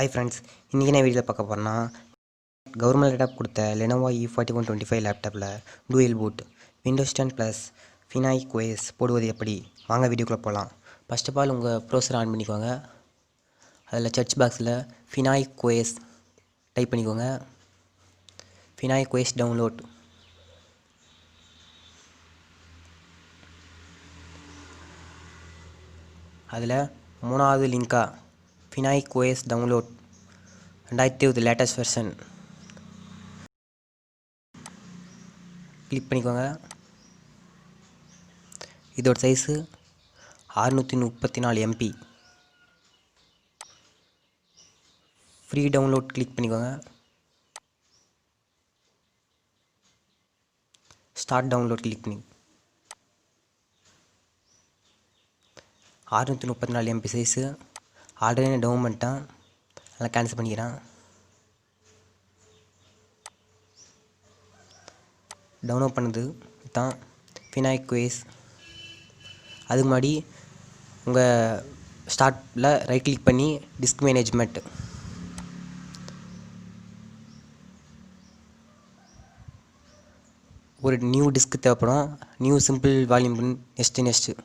Hi friends, இன்றைக்கி என்ன வீடியோவில் பார்க்க போகிறேன்னா கவர்மெண்ட் லேப்டாப் கொடுத்த லெனோவோ E4125 லேப்டாப்பில் dual boot Windows 10 plus Phoenix OS போடுவது எப்படி வாங்க வீடியோக்குள்ளே போகலாம். ஃபர்ஸ்ட் ஆஃப் ஆல் உங்கள் ப்ரௌசரை ஆன் பண்ணிக்கோங்க. அதில் சர்ச் பாக்ஸில் ஃபினாய்க் OS டைப் பண்ணிக்கோங்க. ஃபினாய்க் OS டவுன்லோட். அதில் மூணாவது லிங்காக ஃபினாய்க் OS download 2020 latest version click பண்ணிக்கோங்க. இதோட size 634 MB. Free download click பண்ணிக்கோங்க. ஸ்டார்ட் டவுன்லோட் கிளிக் பண்ணி 634 MB சைஸு ஆல்ரெடி நான் டவுன் பண்ணிட்டேன், அதெல்லாம் கேன்சல் பண்ணிக்கிறேன். டவுன்லோட் பண்ணது தான் ஃபினாய்க் OS. அதுக்கு முன்னாடி உங்கள் ஸ்டார்ட்டில் ரைட் கிளிக் பண்ணி டிஸ்க் மேனேஜ்மெண்ட் ஒரு நியூ டிஸ்க் தேவைப்படும். New simple volume next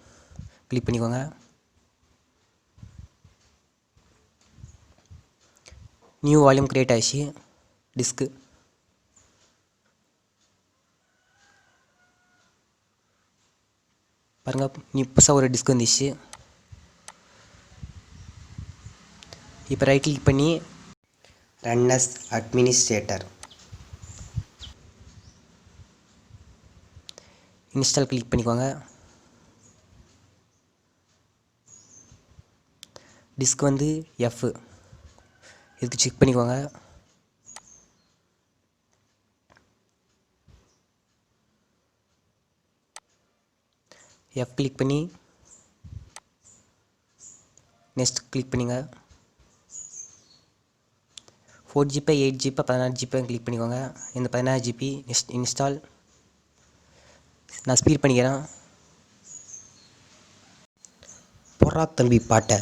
click பண்ணிக்கோங்க. நியூ வால்யூம் க்ரியேட் ஆகிடுச்சு. டிஸ்க்கு பாருங்கள், நீ புதுசாக ஒரு டிஸ்க் வந்துச்சு. இப்போ ரைட் கிளிக் பண்ணி run as administrator install click பண்ணிக்கோங்க. டிஸ்க் வந்து F, இதுக்கு செக் பண்ணிக்கோங்க. F கிளிக் பண்ணி நெக்ஸ்ட் கிளிக் பண்ணுங்க. 4GB 8GB 16GB கிளிக் பண்ணிக்கோங்க. இந்த 16GB நெக்ஸ்ட் இன்ஸ்டால். நான் ஸ்பீட் பண்ணிக்கிறேன். போடுறா தம்பி பாட்டை.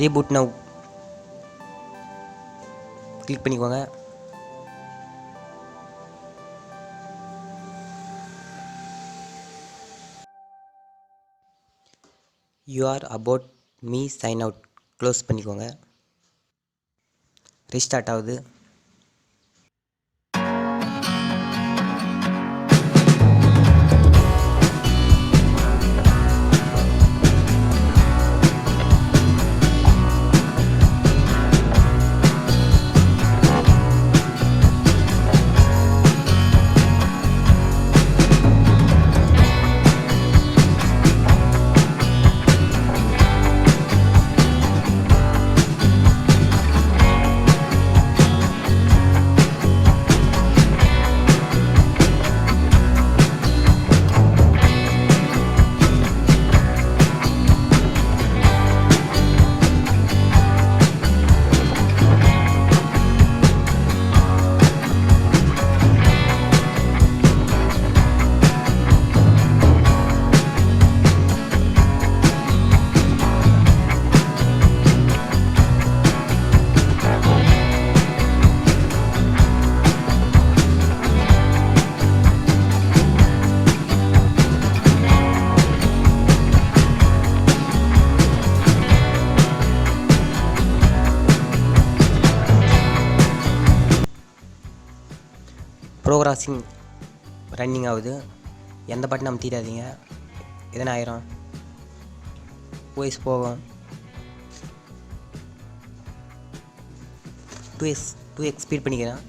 ரீபூட் நவ் கிளிக் பண்ணிக்கோங்க. You are about me sign out close பண்ணிக்கோங்க. ரீஸ்டார்ட் ஆகுது. ப்ரோக்ராசிங் ரன்னிங் ஆகுது. எந்த பட்டன் அமுத்திடாதீங்க, எதனா ஆயிரும். வாய்ஸ் போகும். 2x ஸ்பீட் பண்ணிக்கிறேன்.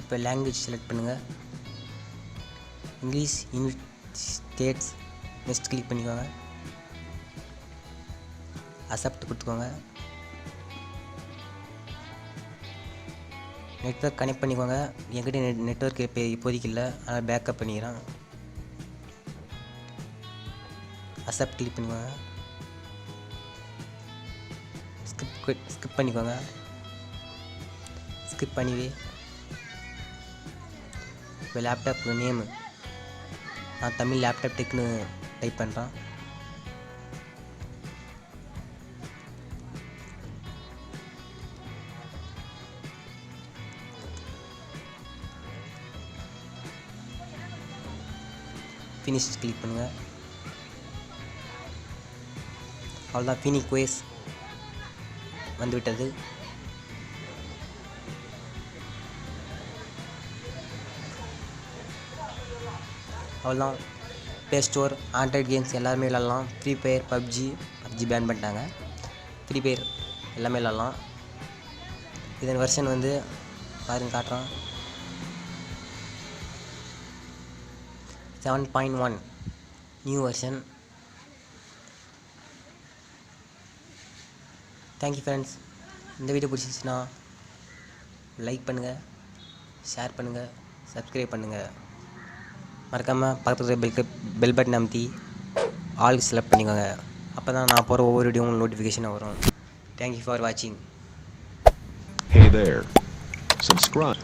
இப்போ லாங்குவேஜ் செலக்ட் பண்ணுங்கள். இங்கிலீஷ், ஸ்டேட்ஸ், நெக்ஸ்ட் கிளிக் பண்ணிக்கோங்க. அக்செப்ட் கொடுத்துக்கோங்க. நெட்வொர்க் கனெக்ட் பண்ணிக்கோங்க. என்கிட்ட நெட்வொர்க் இப்போ இப்போதைக்கு இல்லை, அதனால் பேக்கப் பண்ணிக்கிறேன். அக்செப்ட் கிளிக் பண்ணிக்கோங்க. ஸ்கிப் பண்ணிக்கோங்க. ஸ்கிப் பண்ணிவே இப்போ லேப்டாப் நேமு நான் தமிழ் லேப்டாப் டெக்னு டைப் பண்ணுறேன். ஃபினிஷ் கிளிக் பண்ணுங்கள். அவ்வளோதான், ஃபீனிக் OS வந்துவிட்டது. அவ்வளோதான், ப்ளே ஸ்டோர், ஆண்ட்ராய்ட் கேம்ஸ் எல்லாருமே விளாட்லாம். ஃப்ரீ ஃபயர், பப்ஜி பேன் பண்ணிட்டாங்க. ஃப்ரீ ஃபயர் எல்லாமே விளாட்லாம். இதன் வெர்ஷன் வந்து பாருங்க காட்டுறோம், 7.1 நியூ வெர்ஷன். Thank you friends. இந்த வீடியோ பிடிச்சிருந்துச்சுன்னா லைக் பண்ணுங்கள், ஷேர் பண்ணுங்கள், சப்ஸ்கிரைப் பண்ணுங்கள். மறக்காமல் பக்கத்தில் பெல் பட்டன் அமுத்தி ஆல் செலக்ட் பண்ணிக்கோங்க. அப்போ தான் நான் போகிற ஒவ்வொரு வீடியோ உங்களுக்கு நோட்டிஃபிகேஷன் வரும். தேங்க்யூ ஃபார் வாட்சிங். Hey there. Subscribe.